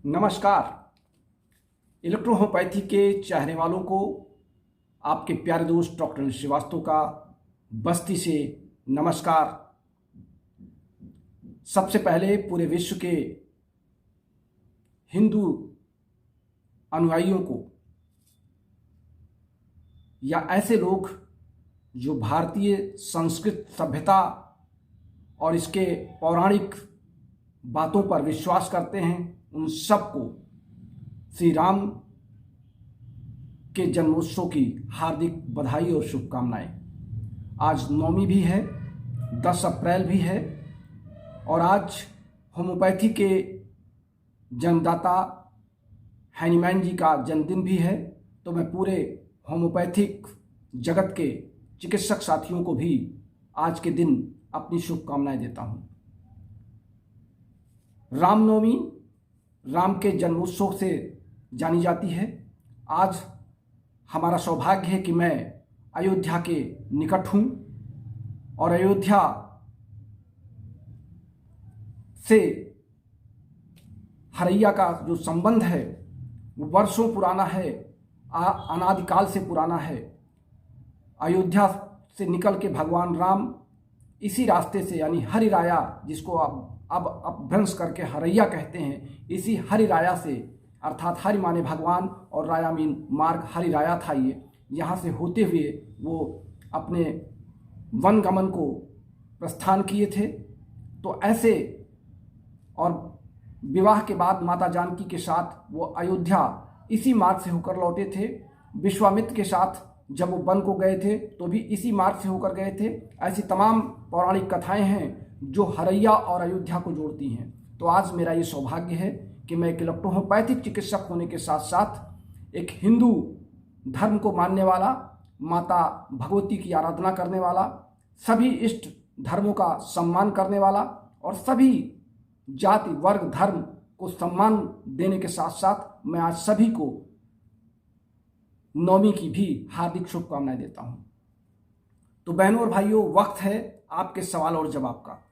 नमस्कार। इलेक्ट्रोहोम्योपैथी के चाहने वालों को आपके प्यारे दोस्त डॉक्टर अनिल श्रीवास्तव का बस्ती से नमस्कार। सबसे पहले पूरे विश्व के हिंदू अनुयायियों को या ऐसे लोग जो भारतीय संस्कृत सभ्यता और इसके पौराणिक बातों पर विश्वास करते हैं, उन सबको श्री राम के जन्मोत्सव की हार्दिक बधाई और शुभकामनाएं। आज नवमी भी है, 10 अप्रैल भी है और आज होम्योपैथी के जन्मदाता हैनीमैन जी का जन्मदिन भी है। तो मैं पूरे होम्योपैथिक जगत के चिकित्सक साथियों को भी आज के दिन अपनी शुभकामनाएं देता हूं। रामनवमी राम के जन्मोत्सव से जानी जाती है। आज हमारा सौभाग्य है कि मैं अयोध्या के निकट हूँ और अयोध्या से हरैया का जो संबंध है वो वर्षों पुराना है, अनादिकाल से पुराना है। अयोध्या से निकल के भगवान राम इसी रास्ते से, यानी हरिराया, जिसको अब अपभ्रंश करके हरैया कहते हैं, इसी हरिराया से, अर्थात हरि माने भगवान और राया मीन मार्ग, हरिराया था ये। यहाँ से होते हुए वो अपने वन गमन को प्रस्थान किए थे। तो ऐसे और विवाह के बाद माता जानकी के साथ वो अयोध्या इसी मार्ग से होकर लौटे थे। विश्वामित्र के साथ जब वो वन को गए थे तो भी इसी मार्ग से होकर गए थे। ऐसी तमाम पौराणिक कथाएं हैं जो हरैया और अयोध्या को जोड़ती हैं। तो आज मेरा ये सौभाग्य है कि मैं एक इलेक्ट्रोहोम्योपैथिक चिकित्सक होने के साथ साथ एक हिंदू धर्म को मानने वाला, माता भगवती की आराधना करने वाला, सभी इष्ट धर्मों का सम्मान करने वाला और सभी जाति वर्ग धर्म को सम्मान देने के साथ साथ मैं आज सभी को नवमी की भी हार्दिक शुभकामनाएं देता हूं। तो बहनों और भाइयों, वक्त है आपके सवाल और जवाब का।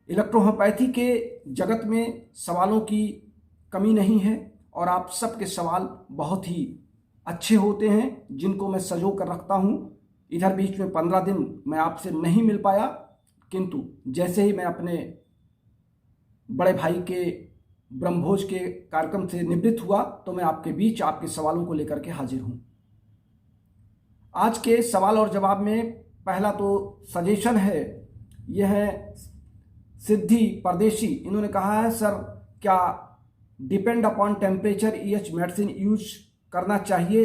इलेक्ट्रोहोम्योपैथी के जगत में सवालों की कमी नहीं है और आप सबके सवाल बहुत ही अच्छे होते हैं, जिनको मैं सजो कर रखता हूं। इधर बीच में 15 दिन मैं आपसे नहीं मिल पाया, किंतु जैसे ही मैं अपने बड़े भाई के ब्रह्मभोज के कार्यक्रम से निवृत्त हुआ तो मैं आपके बीच आपके सवालों को लेकर के हाजिर हूं। आज के सवाल और जवाब में पहला तो सजेशन है, यह है सिद्धि परदेशी। इन्होंने कहा है, सर क्या depend upon temperature EH medicine use करना चाहिए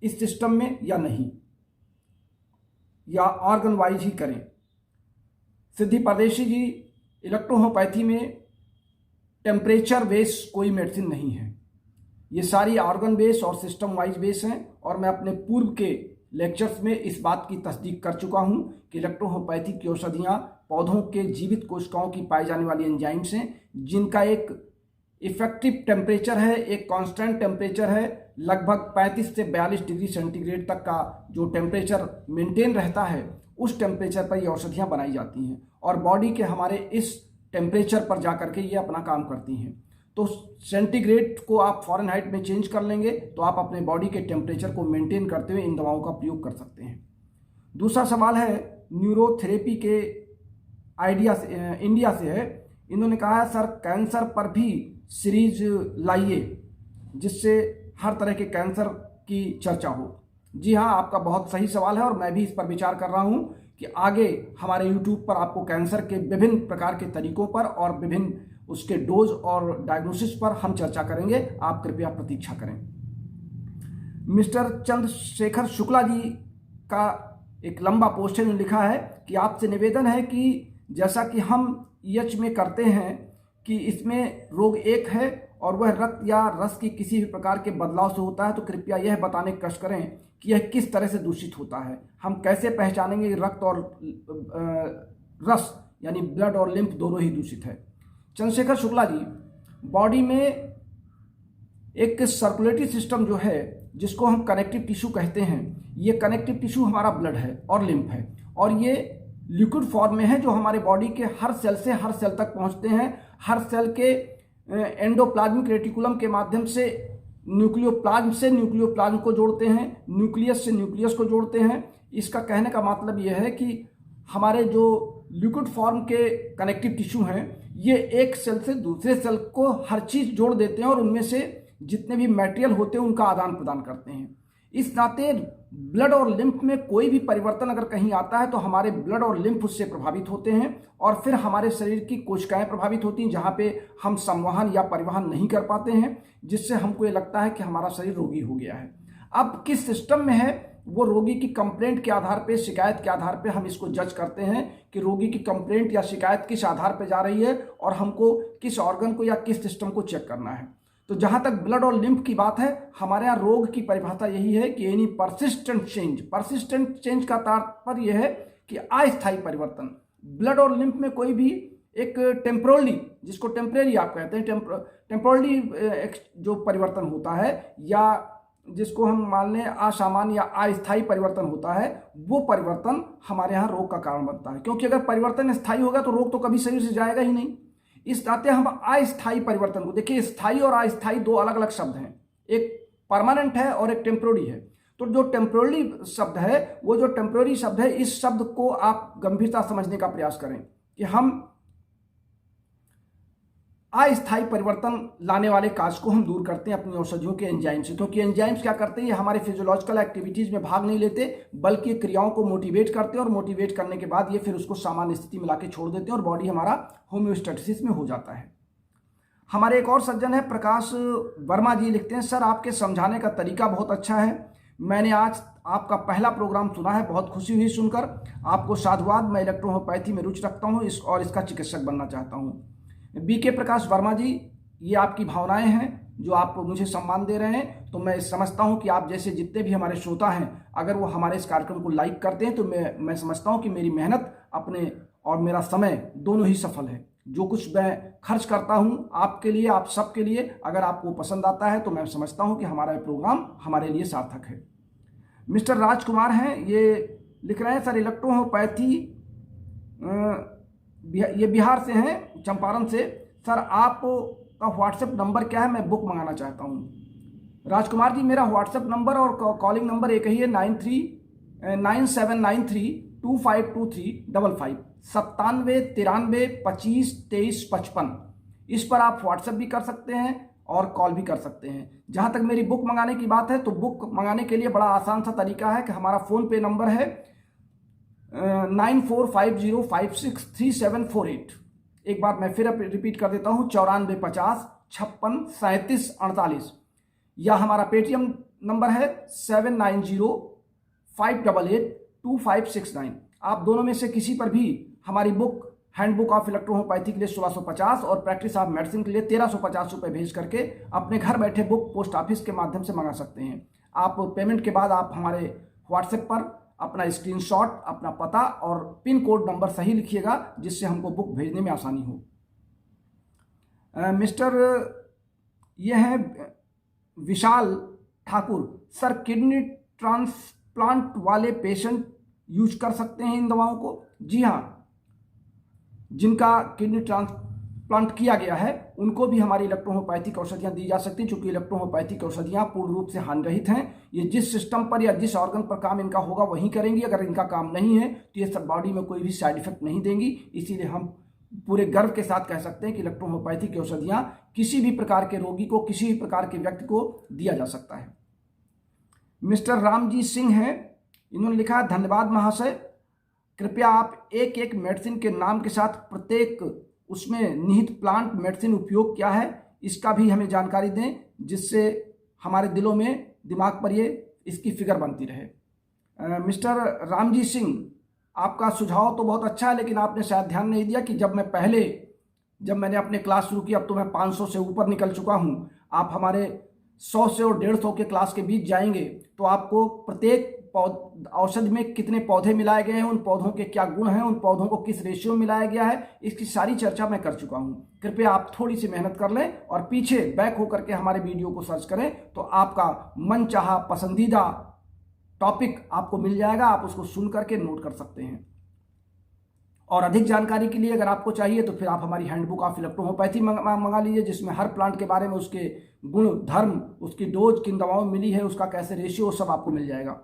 इस सिस्टम में या नहीं, या ऑर्गन वाइज ही करें। सिद्धि परदेशी जी, इलेक्ट्रोहोम्योपैथी में टेम्परेचर बेस कोई मेडिसिन नहीं है, ये सारी ऑर्गन बेस और सिस्टम वाइज बेस हैं। और मैं अपने पूर्व के लेक्चर्स में इस बात की तस्दीक कर चुका हूं कि इलेक्ट्रोहोम्योपैथी की औषधियां पौधों के जीवित कोशिकाओं की पाई जाने वाली एंजाइम्स हैं, जिनका एक इफेक्टिव टेम्परेचर है, एक कांस्टेंट टेम्परेचर है, लगभग 35 से 42 डिग्री सेंटीग्रेड तक का जो टेम्परेचर मेंटेन रहता है, उस टेम्परेचर पर ये औषधियाँ बनाई जाती हैं और बॉडी के हमारे इस टेम्परेचर पर जाकर के ये अपना काम करती हैं। तो सेंटीग्रेड को आप फ़ारेनहाइट में चेंज कर लेंगे तो आप अपने बॉडी के टेम्परेचर को मेंटेन करते हुए इन दवाओं का प्रयोग कर सकते हैं। दूसरा सवाल है न्यूरोथेरेपी के आइडिया से, इंडिया से है। इन्होंने कहा है, सर कैंसर पर भी सीरीज लाइए जिससे हर तरह के कैंसर की चर्चा हो। जी हाँ, आपका बहुत सही सवाल है और मैं भी इस पर विचार कर रहा हूँ कि आगे हमारे YouTube पर आपको कैंसर के विभिन्न प्रकार के तरीकों पर और विभिन्न उसके डोज और डायग्नोसिस पर हम चर्चा करेंगे। आप कृपया प्रतीक्षा करें। मिस्टर चंद्रशेखर शुक्ला जी का एक लंबा पोस्ट है, लिखा है कि आपसे निवेदन है कि जैसा कि हम ईएच में करते हैं कि इसमें रोग एक है और वह रक्त या रस की किसी भी प्रकार के बदलाव से होता है, तो कृपया यह बताने की कष्ट करें कि यह किस तरह से दूषित होता है। हम कैसे पहचानेंगे कि रक्त और रस यानी ब्लड और लिम्फ दोनों ही दूषित है। चंद्रशेखर शुक्ला जी, बॉडी में एक सर्कुलेटरी सिस्टम जो है, जिसको हम कनेक्टिव टिश्यू कहते हैं, ये कनेक्टिव टिश्यू हमारा ब्लड है और लिम्फ है और ये लिक्विड फॉर्म में है जो हमारे बॉडी के हर सेल से हर सेल तक पहुंचते हैं। हर सेल के एंडोप्लाज्मिक रेटिकुलम के माध्यम से न्यूक्लियोप्लाज्म को जोड़ते हैं, न्यूक्लियस से न्यूक्लियस को जोड़ते हैं। इसका कहने का मतलब यह है कि हमारे जो लिक्विड फॉर्म के कनेक्टिव टिश्यू हैं, ये एक सेल से दूसरे सेल को हर चीज़ जोड़ देते हैं और उनमें से जितने भी मटेरियल होते हैं उनका आदान प्रदान करते हैं। इस नाते ब्लड और लिम्फ में कोई भी परिवर्तन अगर कहीं आता है तो हमारे ब्लड और लिम्फ उससे प्रभावित होते हैं और फिर हमारे शरीर की कोशिकाएं प्रभावित होती हैं, जहाँ पे हम संवहन या परिवहन नहीं कर पाते हैं, जिससे हमको ये लगता है कि हमारा शरीर रोगी हो गया है। अब किस सिस्टम में है वो रोगी की कंप्लेंट के आधार पे, शिकायत के आधार पे हम इसको जज करते हैं कि रोगी की कंप्लेंट या शिकायत किस आधार पे जा रही है और हमको किस ऑर्गन को या किस सिस्टम को चेक करना है। तो जहां तक ब्लड और लिम्फ की बात है, हमारे यहाँ रोग की परिभाषा यही है कि एनी परसिस्टेंट चेंज का तात्पर्य यह है कि अस्थायी परिवर्तन। ब्लड और लिम्फ में कोई भी एक टेम्पोरली, जिसको टेम्परेरी आप कहते हैं, टेम्पोरली जो परिवर्तन होता है या जिसको हम मान लें असामान्य या अस्थायी परिवर्तन होता है, वो परिवर्तन हमारे यहाँ रोग का कारण बनता है। क्योंकि अगर परिवर्तन स्थायी होगा तो रोग तो कभी शरीर से जाएगा ही नहीं। इस नाते हम अस्थायी परिवर्तन को देखिए, स्थायी और अस्थायी दो अलग अलग शब्द हैं, एक परमानेंट है और एक टेम्पोररी है। तो जो टेम्पोररी शब्द है, वो जो टेम्पोररी शब्द है, इस शब्द को आप गंभीरता समझने का प्रयास करें कि हम अस्थायी परिवर्तन लाने वाले काज को हम दूर करते हैं अपनी औषधियों के एंजाइम से। क्योंकि एंजाइम्स क्या करते हैं, ये हमारे फिजियोलॉजिकल एक्टिविटीज में भाग नहीं लेते, बल्कि क्रियाओं को मोटिवेट करते हैं और मोटिवेट करने के बाद ये फिर उसको सामान्य स्थिति में लाके छोड़ देते हैं और बॉडी हमारा होम्योस्टेसिस में हो जाता है। हमारे एक और सज्जन है प्रकाश वर्मा जी, लिखते हैं, सर आपके समझाने का तरीका बहुत अच्छा है। मैंने आज आपका पहला प्रोग्राम सुना है, बहुत खुशी हुई सुनकर। आपको साधुवाद। मैं इलेक्ट्रोहोम्योपैथी में रुचि रखता हूँ और इसका चिकित्सक बनना चाहता हूँ। बीके प्रकाश वर्मा जी, ये आपकी भावनाएं हैं जो आप मुझे सम्मान दे रहे हैं। तो मैं समझता हूं कि आप जैसे जितने भी हमारे श्रोता हैं, अगर वो हमारे इस कार्यक्रम को लाइक करते हैं तो मैं समझता हूं कि मेरी मेहनत अपने और मेरा समय दोनों ही सफल है। जो कुछ मैं खर्च करता हूं आपके लिए, आप सबके लिए, अगर आपको पसंद आता है तो मैं समझता हूं कि हमारा प्रोग्राम हमारे लिए सार्थक है। मिस्टर राजकुमार हैं, ये लिख रहे हैं, सर इलेक्ट्रोहोम्योपैथी, ये बिहार से हैं, चंपारण से। सर आपका व्हाट्सएप नंबर क्या है, मैं बुक मंगाना चाहता हूँ। राजकुमार जी, मेरा व्हाट्सएप नंबर और कॉलिंग नंबर एक ही है, 9793252355 9793252355। इस पर आप व्हाट्सएप भी कर सकते हैं और कॉल भी कर सकते हैं। जहाँ तक मेरी बुक मंगाने की बात है, तो बुक मंगाने के लिए बड़ा आसान सा तरीका है कि हमारा फ़ोन पे नंबर है 9450563748। एक बार मैं फिर रिपीट कर देता हूँ, 9450563748। या हमारा पेटीएम नंबर है 7905882569। आप दोनों में से किसी पर भी हमारी बुक हैंडबुक ऑफ इलेक्ट्रोहोम्योपैथी के लिए 1650 और प्रैक्टिस ऑफ मेडिसिन के लिए 1350 रुपये भेज करके अपने घर बैठे बुक पोस्ट ऑफिस के माध्यम से मंगा सकते हैं। आप पेमेंट के बाद आप हमारे व्हाट्सएप पर अपना स्क्रीनशॉट, अपना पता और पिन कोड नंबर सही लिखिएगा, जिससे हमको बुक भेजने में आसानी हो। मिस्टर ये हैं विशाल ठाकुर, सर किडनी ट्रांसप्लांट वाले पेशेंट यूज कर सकते हैं इन दवाओं को? जी हाँ, जिनका किडनी ट्रांसप्लांट किया गया है उनको भी हमारी इलेक्ट्रोहोम्योपैथिक औषधियाँ दी जा सकती हैं, चूंकि इलेक्ट्रोहोम्योपैथिक औषधियाँ पूर्ण रूप से हानिरहित हैं। ये जिस सिस्टम पर या जिस ऑर्गन पर काम इनका होगा वहीं करेंगी। अगर इनका काम नहीं है तो ये सब बॉडी में कोई भी साइड इफेक्ट नहीं देंगी। इसीलिए हम पूरे गर्व के साथ कह सकते हैं कि इलेक्ट्रोहोम्योपैथिक की औषधियाँ किसी भी प्रकार के रोगी को, किसी भी प्रकार के व्यक्ति को दिया जा सकता है। मिस्टर रामजी सिंह हैं, इन्होंने लिखा है, धन्यवाद महाशय, कृपया आप एक एक मेडिसिन के नाम के साथ प्रत्येक उसमें निहित प्लांट मेडिसिन उपयोग क्या है इसका भी हमें जानकारी दें, जिससे हमारे दिलों में, दिमाग पर ये इसकी फिक्र बनती रहे। मिस्टर रामजी सिंह, आपका सुझाव तो बहुत अच्छा है, लेकिन आपने शायद ध्यान नहीं दिया कि जब मैंने अपने क्लास शुरू की, अब तो मैं 500 से ऊपर निकल चुका हूँ। आप हमारे 100 से और 150 के क्लास के बीच जाएंगे तो आपको प्रत्येक औषधि में कितने पौधे मिलाए गए हैं, उन पौधों के क्या गुण हैं, उन पौधों को किस रेशियो में मिलाया गया है, इसकी सारी चर्चा मैं कर चुका हूं। कृपया आप थोड़ी सी मेहनत कर लें और पीछे बैक होकर के हमारे वीडियो को सर्च करें तो आपका मनचाहा पसंदीदा टॉपिक आपको मिल जाएगा, आप उसको सुन करके नोट कर सकते हैं। और अधिक जानकारी के लिए अगर आपको चाहिए तो फिर आप हमारी हैंडबुक ऑफ इलेक्ट्रोहोम्योपैथी मंगा लीजिए, जिसमें हर प्लांट के बारे में, उसके गुण धर्म, उसकी डोज, किन दवाओं में मिली है, उसका कैसे रेशियो, सब आपको मिल जाएगा।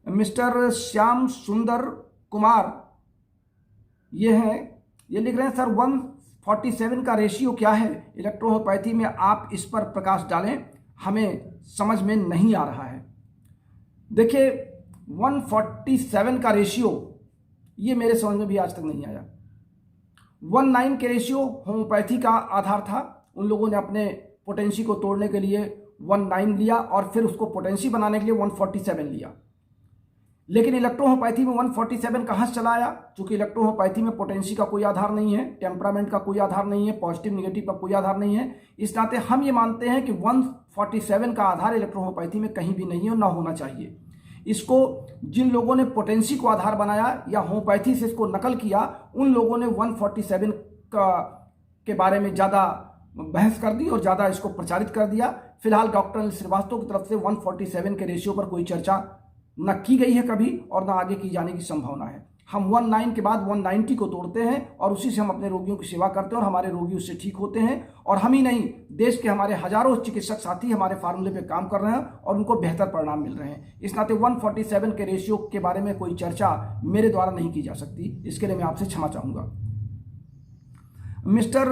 मिस्टर श्याम सुंदर कुमार ये लिख रहे हैं, सर 147 का रेशियो क्या है इलेक्ट्रोहोम्योपैथी में, आप इस पर प्रकाश डालें, हमें समझ में नहीं आ रहा है। देखिए 147 का रेशियो ये मेरे समझ में भी आज तक नहीं आया। 19 के रेशियो होम्योपैथी का आधार था, उन लोगों ने अपने पोटेंसी को तोड़ने के लिए 19 लिया और फिर उसको पोटेंसी बनाने के लिए 147 लिया। लेकिन इलेक्ट्रोहोम्योपैथी में 147 कहाँ से चला आया? चूंकि इलेक्ट्रोहोम्योपैथी में पोटेंसी का कोई आधार नहीं है, टेम्परामेंट का कोई आधार नहीं है, पॉजिटिव निगेटिव का कोई आधार नहीं है, इस नाते हम ये मानते हैं कि 147 का आधार इलेक्ट्रोहोम्योपैथी में कहीं भी नहीं है और ना होना चाहिए। इसको जिन लोगों ने पोटेंसी को आधार बनाया या होम्योपैथी से इसको नकल किया, उन लोगों ने 147 के बारे में ज़्यादा बहस कर दी और ज़्यादा इसको प्रचारित कर दिया। फिलहाल डॉक्टर अनिल श्रीवास्तव की तरफ से 147 के रेशियो पर कोई चर्चा न की गई है कभी और न आगे की जाने की संभावना है। हम 19 के बाद 190 को तोड़ते हैं और उसी से हम अपने रोगियों की सेवा करते हैं और हमारे रोगी उससे ठीक होते हैं। और हम ही नहीं, देश के हमारे हजारों चिकित्सक साथी हमारे फार्मूले पे काम कर रहे हैं और उनको बेहतर परिणाम मिल रहे हैं। इस नाते 147 के रेशियो के बारे में कोई चर्चा मेरे द्वारा नहीं की जा सकती, इसके लिए मैं आपसे क्षमा चाहूँगा। मिस्टर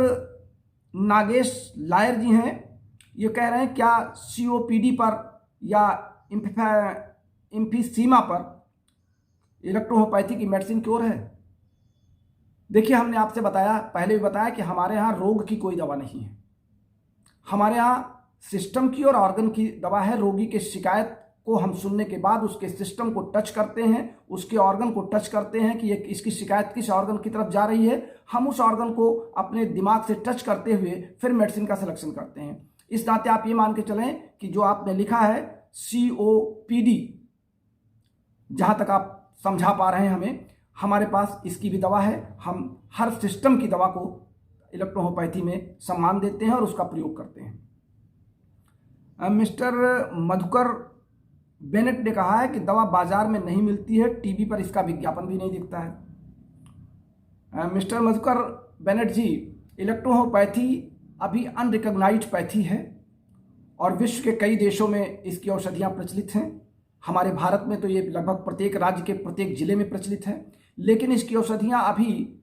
नागेश लायर जी हैं, ये कह रहे हैं क्या COPD पर या एम्फीसीमा पर इलेक्ट्रोहोम्योपैथी की मेडिसिन क्योर है? देखिए हमने आपसे बताया, पहले भी बताया कि हमारे यहाँ रोग की कोई दवा नहीं है, हमारे यहाँ सिस्टम की और ऑर्गन की दवा है। रोगी के शिकायत को हम सुनने के बाद उसके सिस्टम को टच करते हैं, उसके ऑर्गन को टच करते हैं कि इसकी शिकायत किस ऑर्गन की तरफ जा रही है, हम उस ऑर्गन को अपने दिमाग से टच करते हुए फिर मेडिसिन का सिलेक्शन करते हैं। इस नाते आप ये मान के चलें कि जो आपने लिखा है COPD, जहाँ तक आप समझा पा रहे हैं हमें, हमारे पास इसकी भी दवा है। हम हर सिस्टम की दवा को इलेक्ट्रोहोम्योपैथी में सम्मान देते हैं और उसका प्रयोग करते हैं। मिस्टर मधुकर बेनेट ने कहा है कि दवा बाजार में नहीं मिलती है, टीवी पर इसका विज्ञापन भी नहीं दिखता है। मिस्टर मधुकर बेनेट जी, इलेक्ट्रोहोम्योपैथी अभी अनरिकॉग्नाइज्ड पैथी है और विश्व के कई देशों में इसकी औषधियाँ प्रचलित हैं। हमारे भारत में तो ये लगभग प्रत्येक राज्य के प्रत्येक जिले में प्रचलित है, लेकिन इसकी औषधियाँ अभी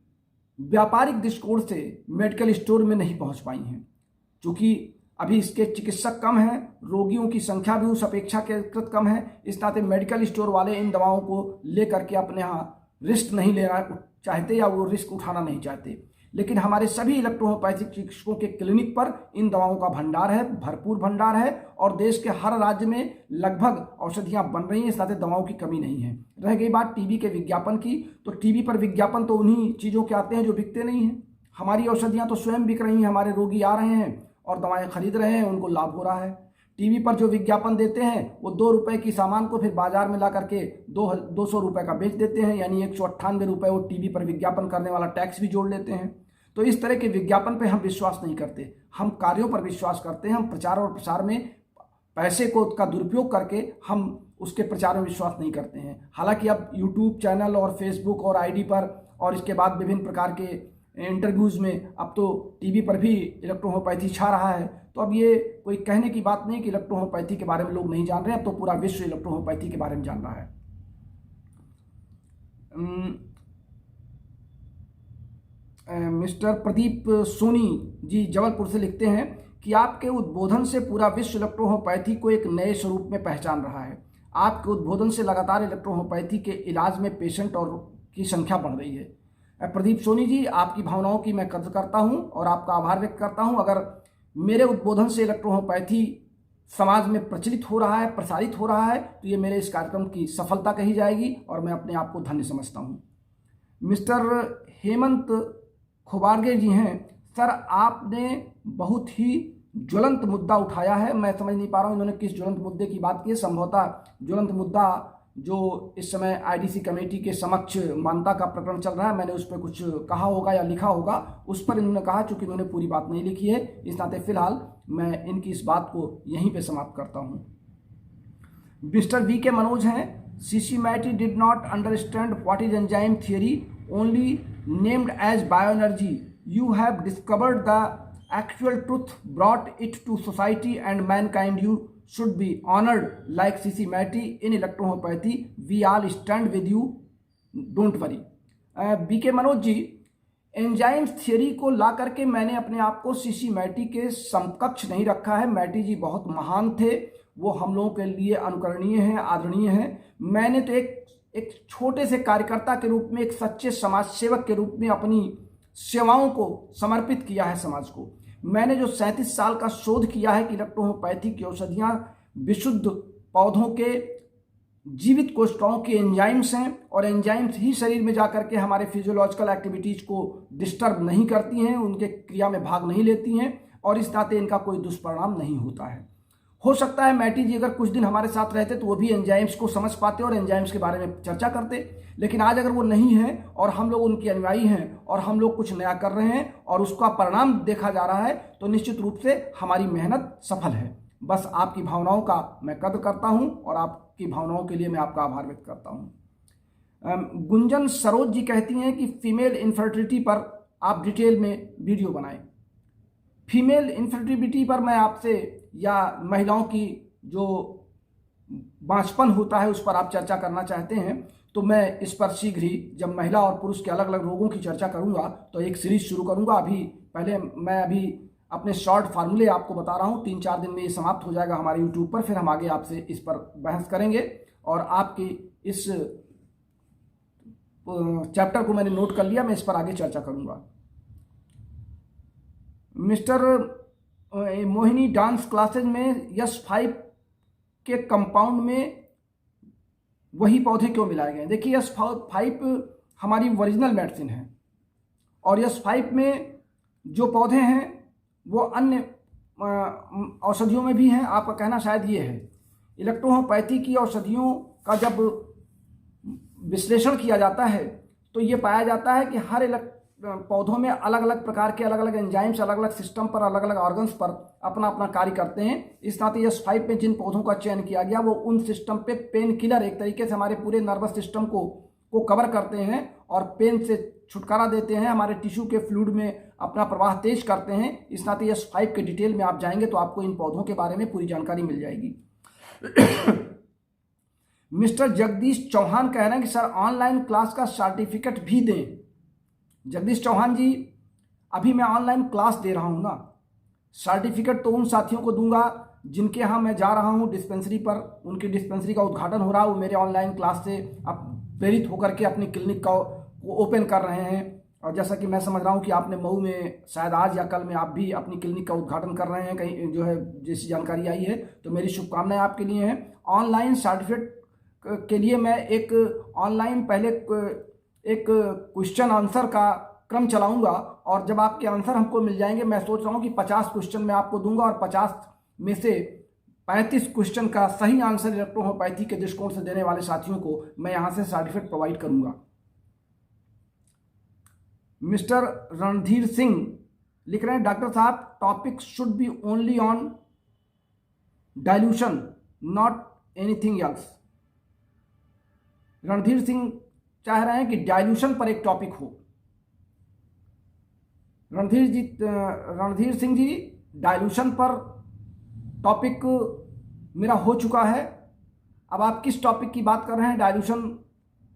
व्यापारिक दृष्टिकोण से मेडिकल स्टोर में नहीं पहुंच पाई हैं, क्योंकि अभी इसके चिकित्सक कम हैं, रोगियों की संख्या भी उस अपेक्षा के कृत कम है। इस नाते मेडिकल स्टोर वाले इन दवाओं को लेकर के अपने यहाँ रिस्क नहीं लेना चाहते या वो रिस्क उठाना नहीं चाहते। लेकिन हमारे सभी इलेक्ट्रोहोम्योपैथिक चिकित्सकों के क्लिनिक पर इन दवाओं का भंडार है, भरपूर भंडार है और देश के हर राज्य में लगभग औषधियाँ बन रही हैं, इस नाते दवाओं की कमी नहीं है। रह गई बात टीवी के विज्ञापन की, तो टीवी पर विज्ञापन तो उन्हीं चीज़ों के आते हैं जो बिकते नहीं हैं। हमारी औषधियाँ तो स्वयं बिक रही हैं, हमारे रोगी आ रहे हैं और दवाएँ खरीद रहे हैं, उनको लाभ हो रहा है। टीवी पर जो विज्ञापन देते हैं वो 2 रुपये की सामान को फिर बाजार में ला करके 200 रुपये का बेच देते हैं, यानी 198 रुपये वो टीवी पर विज्ञापन करने वाला टैक्स भी जोड़ लेते हैं। तो इस तरह के विज्ञापन पे हम विश्वास नहीं करते, हम कार्यों पर विश्वास करते हैं। हम प्रचार और प्रसार में पैसे को का दुरुपयोग करके हम उसके प्रचार में विश्वास नहीं करते हैं। हालांकि अब यूट्यूब चैनल और फेसबुक और आईडी पर और इसके बाद विभिन्न प्रकार के इंटरव्यूज़ में अब तो टीवी पर भी इलेक्ट्रोहोम्योपैथी छा रहा है। तो अब ये कोई कहने की बात नहीं कि इलेक्ट्रोहोम्योपैथी के बारे में लोग नहीं जान रहे हैं, अब तो पूरा विश्व इलेक्ट्रोहोम्योपैथी के बारे में जान रहा है। मिस्टर प्रदीप सोनी जी जबलपुर से लिखते हैं कि आपके उद्बोधन से पूरा विश्व इलेक्ट्रोहोम्योपैथी को एक नए स्वरूप में पहचान रहा है। आपके उद्बोधन से लगातार इलेक्ट्रोहोम्योपैथी के इलाज में पेशेंट और की संख्या बढ़ रही है। प्रदीप सोनी जी, आपकी भावनाओं की मैं कदर करता हूं और आपका आभार व्यक्त करता हूं। अगर मेरे उद्बोधन से इलेक्ट्रोहोम्योपैथी समाज में प्रचलित हो रहा है, प्रसारित हो रहा है, तो ये मेरे इस कार्यक्रम की सफलता कही जाएगी और मैं अपने आप को धन्य समझता हूँ। मिस्टर हेमंत खोबारगे जी हैं, सर आपने बहुत ही ज्वलंत मुद्दा उठाया है। मैं समझ नहीं पा रहा हूँ इन्होंने किस ज्वलंत मुद्दे की बात की है। संभवतः ज्वलंत मुद्दा जो इस समय IDC कमेटी के समक्ष मानता का प्रकरण चल रहा है, मैंने उस पर कुछ कहा होगा या लिखा होगा, उस पर इन्होंने कहा। चूँकि इन्होंने पूरी बात नहीं लिखी है, इस नाते फिलहाल मैं इनकी इस बात को यहीं पर समाप्त करता हूँ। मिस्टर VK मनोज हैं, C.C. Matty did not understand what is enzyme theory, only named as bioenergy. You have discovered the actual truth, brought it to society and mankind. You should be honored like C.C. Matty in electrohomeopathy. We all stand with you. Don't worry. B.K. Manoj ji, enzymes theory को ला करके मैंने अपने आप को C.C. मैटी के समकक्ष नहीं रखा है। मैटी जी बहुत महान थे, वो हम लोगों के लिए अनुकरणीय हैं, आदरणीय हैं। मैंने तो एक छोटे से कार्यकर्ता के रूप में, एक सच्चे समाज सेवक के रूप में अपनी सेवाओं को समर्पित किया है समाज को। मैंने जो 37 साल का शोध किया है कि इलेक्ट्रोहोम्योपैथी की औषधियाँ विशुद्ध पौधों के जीवित कोशिकाओं के एंजाइम्स हैं, और एंजाइम्स ही शरीर में जाकर के हमारे फिजियोलॉजिकल एक्टिविटीज को डिस्टर्ब नहीं करती हैं, उनके क्रिया में भाग नहीं लेती हैं, और इस नाते इनका कोई दुष्परिणाम नहीं होता है। हो सकता है मैटी जी अगर कुछ दिन हमारे साथ रहते तो वो भी एंजाइम्स को समझ पाते और एंजाइम्स के बारे में चर्चा करते, लेकिन आज अगर वो नहीं है और हम लोग उनके अनुयायी हैं और हम लोग कुछ नया कर रहे हैं और उसका परिणाम देखा जा रहा है, तो निश्चित रूप से हमारी मेहनत सफल है। बस आपकी भावनाओं का मैं कद्र करता हूं और आपकी भावनाओं के लिए मैं आपका आभार व्यक्त करता हूं। गुंजन सरोज जी कहती हैं कि फीमेल इनफर्टिलिटी पर आप डिटेल में वीडियो बनाएं। फीमेल इनफर्टिलिटी पर मैं आपसे, या महिलाओं की जो बांझपन होता है उस पर आप चर्चा करना चाहते हैं, तो मैं इस पर शीघ्र ही, जब महिला और पुरुष के अलग अलग रोगों की चर्चा करूंगा तो एक सीरीज शुरू करूंगा। अभी अपने शॉर्ट फार्मूले आपको बता रहा हूँ, 3-4 दिन में ये समाप्त हो जाएगा हमारे यूट्यूब पर। फिर हम आगे आपसे इस पर बहस करेंगे और आपकी इस चैप्टर को मैंने नोट कर लिया, मैं इस पर आगे चर्चा करूंगा। मिस्टर मोहिनी, डांस क्लासेज में S5 के कंपाउंड में वही पौधे क्यों मिलाए गए? देखिए, S5 हमारी ओरिजिनल मेडिसिन है और S5 में जो पौधे हैं वो अन्य औषधियों में भी हैं। आपका कहना शायद ये है। इलेक्ट्रोहोम्योपैथी की औषधियों का जब विश्लेषण किया जाता है तो ये पाया जाता है कि हर पौधों में अलग अलग प्रकार के अलग अलग एंजाइम्स अलग अलग सिस्टम पर, अलग अलग ऑर्गन्स पर अपना अपना कार्य करते हैं। इस नाते S5 में जिन पौधों का चयन किया गया वो उन सिस्टम पे पेन किलर, एक तरीके से हमारे पूरे नर्वस सिस्टम को कवर करते हैं और पेन से छुटकारा देते हैं, हमारे टिश्यू के फ्लूइड में अपना प्रवाह तेज करते हैं। इस नाते S5 के डिटेल में आप जाएंगे तो आपको इन पौधों के बारे में पूरी जानकारी मिल जाएगी। मिस्टर जगदीश चौहान कह रहे हैं कि सर ऑनलाइन क्लास का सर्टिफिकेट भी दें। जगदीश चौहान जी, अभी मैं ऑनलाइन क्लास दे रहा हूँ ना, सर्टिफिकेट तो उन साथियों को दूंगा जिनके यहाँ मैं जा रहा हूँ डिस्पेंसरी पर, उनकी डिस्पेंसरी का उद्घाटन हो रहा है, वो मेरे ऑनलाइन क्लास से अब प्रेरित होकर के अपनी क्लिनिक का वो ओपन कर रहे हैं। और जैसा कि मैं समझ रहा हूँ कि आपने मऊ में शायद आज या कल में आप भी अपनी क्लिनिक का उद्घाटन कर रहे हैं, कहीं जो है जैसी जानकारी आई है, तो मेरी शुभकामनाएं आपके लिए हैं। ऑनलाइन सर्टिफिकेट के लिए मैं एक ऑनलाइन पहले एक क्वेश्चन आंसर का क्रम चलाऊंगा और जब आपके आंसर हमको मिल जाएंगे, मैं सोच रहा हूँ कि 50 क्वेश्चन मैं आपको दूंगा और 50 में से 35 क्वेश्चन का सही आंसर इलेक्ट्रोहोम्योपैथी के दृष्टिकोण से देने वाले साथियों को मैं यहाँ से सर्टिफिकेट प्रोवाइड करूंगा। मिस्टर रणधीर सिंह लिख रहे हैं, डॉक्टर साहब topic should be only on dilution not anything else. Randhir Singh चाह रहे हैं कि डाइल्यूशन पर एक टॉपिक हो। रणधीर सिंह जी, डाइल्यूशन पर टॉपिक मेरा हो चुका है। अब आप किस टॉपिक की बात कर रहे हैं? डाइल्यूशन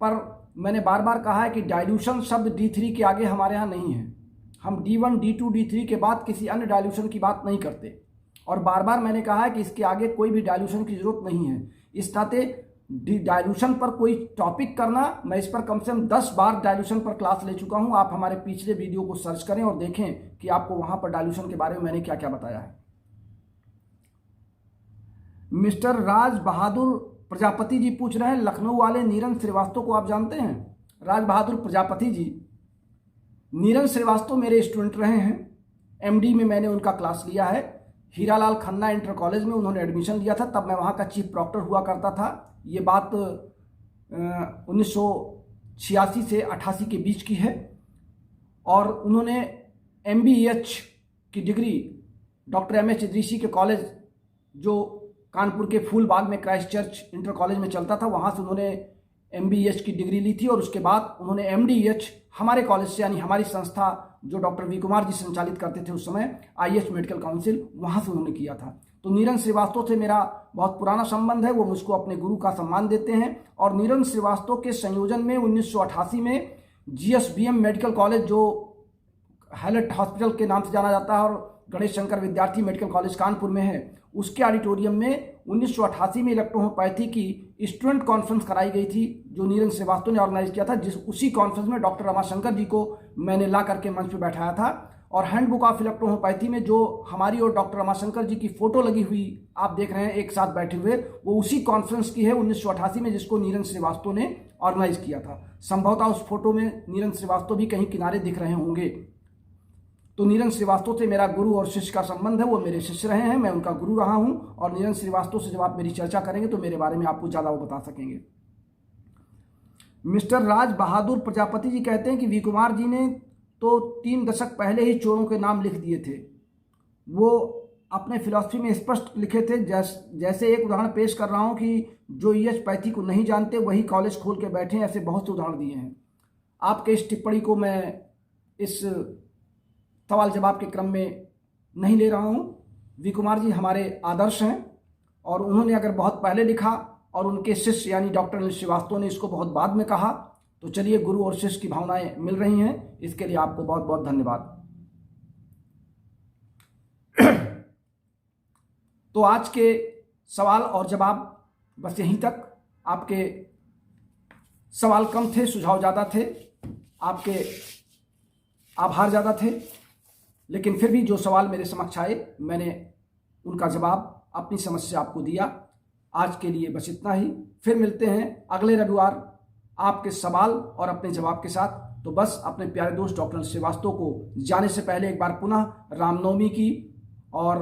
पर मैंने बार बार कहा है कि डाइल्यूशन शब्द D3 के आगे हमारे यहाँ नहीं है। हम D1, D2, D3 के बाद किसी अन्य डाइल्यूशन की बात नहीं करते, और बार बार मैंने कहा है कि इसके आगे कोई भी डाइल्यूशन की जरूरत नहीं है। इस नाते डाइल्यूशन पर कोई टॉपिक करना, मैं इस पर कम से कम 10 बार डाइल्यूशन पर क्लास ले चुका हूं। आप हमारे पिछले वीडियो को सर्च करें और देखें कि आपको वहां पर डाइल्यूशन के बारे में मैंने क्या क्या बताया है। मिस्टर राज बहादुर प्रजापति जी पूछ रहे हैं, लखनऊ वाले नीरन श्रीवास्तव को आप जानते हैं? राज बहादुर प्रजापति जी, नीरन श्रीवास्तव मेरे स्टूडेंट रहे हैं। MD में मैंने उनका क्लास लिया है। हीरालाल खन्ना इंटर कॉलेज में उन्होंने एडमिशन लिया था, तब मैं वहाँ का चीफ प्रॉक्टर हुआ करता था। ये बात 1986 से 88 के बीच की है। और उन्होंने MBEH की डिग्री डॉक्टर M.H. इदरीसी के कॉलेज जो कानपुर के फूलबाग में क्राइस्ट चर्च इंटर कॉलेज में चलता था, वहाँ से उन्होंने MBH की डिग्री ली थी और उसके बाद उन्होंने MDH हमारे कॉलेज से, यानी हमारी संस्था जो डॉक्टर वी कुमार जी संचालित करते थे उस समय, IH मेडिकल काउंसिल, वहाँ से उन्होंने किया था। तो नीरन श्रीवास्तव से मेरा बहुत पुराना संबंध है, वो मुझको अपने गुरु का सम्मान देते हैं। और नीरन श्रीवास्तव के संयोजन में 1988 में GSBM मेडिकल कॉलेज, जो हैलेट हॉस्पिटल के नाम से जाना जाता है और गणेश शंकर विद्यार्थी मेडिकल कॉलेज कानपुर में है, उसके ऑडिटोरियम में 1988 में इलेक्ट्रोहोम्योपैथी की स्टूडेंट कॉन्फ्रेंस कराई गई थी, जो नीरन श्रीवास्तव ने ऑर्गेनाइज किया था। उसी कॉन्फ्रेंस में डॉक्टर रमाशंकर जी को मैंने ला करके मंच पर बैठाया था। और हैंडबुक ऑफ इलेक्ट्रोहोम्योपैथी में जो हमारी और डॉक्टर रमाशंकर जी की फोटो लगी हुई आप देख रहे हैं एक साथ बैठे हुए, वो उसी कॉन्फ्रेंस की है 1988 में, जिसको नीरन श्रीवास्तव ने ऑर्गेनाइज किया था। संभवतः उस फोटो में नीरन श्रीवास्तव भी कहीं किनारे दिख रहे होंगे। तो नीरन श्रीवास्तव से मेरा गुरु और शिष्य का संबंध है, वो मेरे शिष्य रहे हैं, मैं उनका गुरु रहा हूं। और नीरन श्रीवास्तव से जब आप मेरी चर्चा करेंगे तो मेरे बारे में आपको ज़्यादा वो बता सकेंगे। मिस्टर राज बहादुर प्रजापति जी कहते हैं कि वी कुमार जी ने तो 3 दशक पहले ही चोरों के नाम लिख दिए थे। वो अपने फिलॉसफी में स्पष्ट लिखे थे, जैसे एक उदाहरण पेश कर रहा हूँ कि जो EH पैथी को नहीं जानते वही कॉलेज खोल के बैठे हैं, ऐसे बहुत से उदाहरण दिए हैं। आपके इस टिप्पणी को मैं इस सवाल जवाब के क्रम में नहीं ले रहा हूँ। वी कुमार जी हमारे आदर्श हैं और उन्होंने अगर बहुत पहले लिखा और उनके शिष्य यानी डॉक्टर अनिल श्रीवास्तव ने इसको बहुत बाद में कहा, तो चलिए गुरु और शिष्य की भावनाएं मिल रही हैं, इसके लिए आपको बहुत बहुत धन्यवाद। तो आज के सवाल और जवाब बस यहीं तक। आपके सवाल कम थे, सुझाव ज़्यादा थे, आपके आभार ज़्यादा थे, लेकिन फिर भी जो सवाल मेरे समक्ष आए मैंने उनका जवाब अपनी समझ से आपको दिया। आज के लिए बस इतना ही। फिर मिलते हैं अगले रविवार आपके सवाल और अपने जवाब के साथ। तो बस अपने प्यारे दोस्त डॉक्टर श्रीवास्तव को जाने से पहले एक बार पुनः रामनवमी की और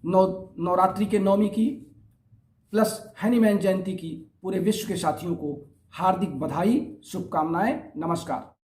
नवरात्रि के नवमी की प्लस हनुमान जयंती की पूरे विश्व के साथियों को हार्दिक बधाई, शुभकामनाएं, नमस्कार।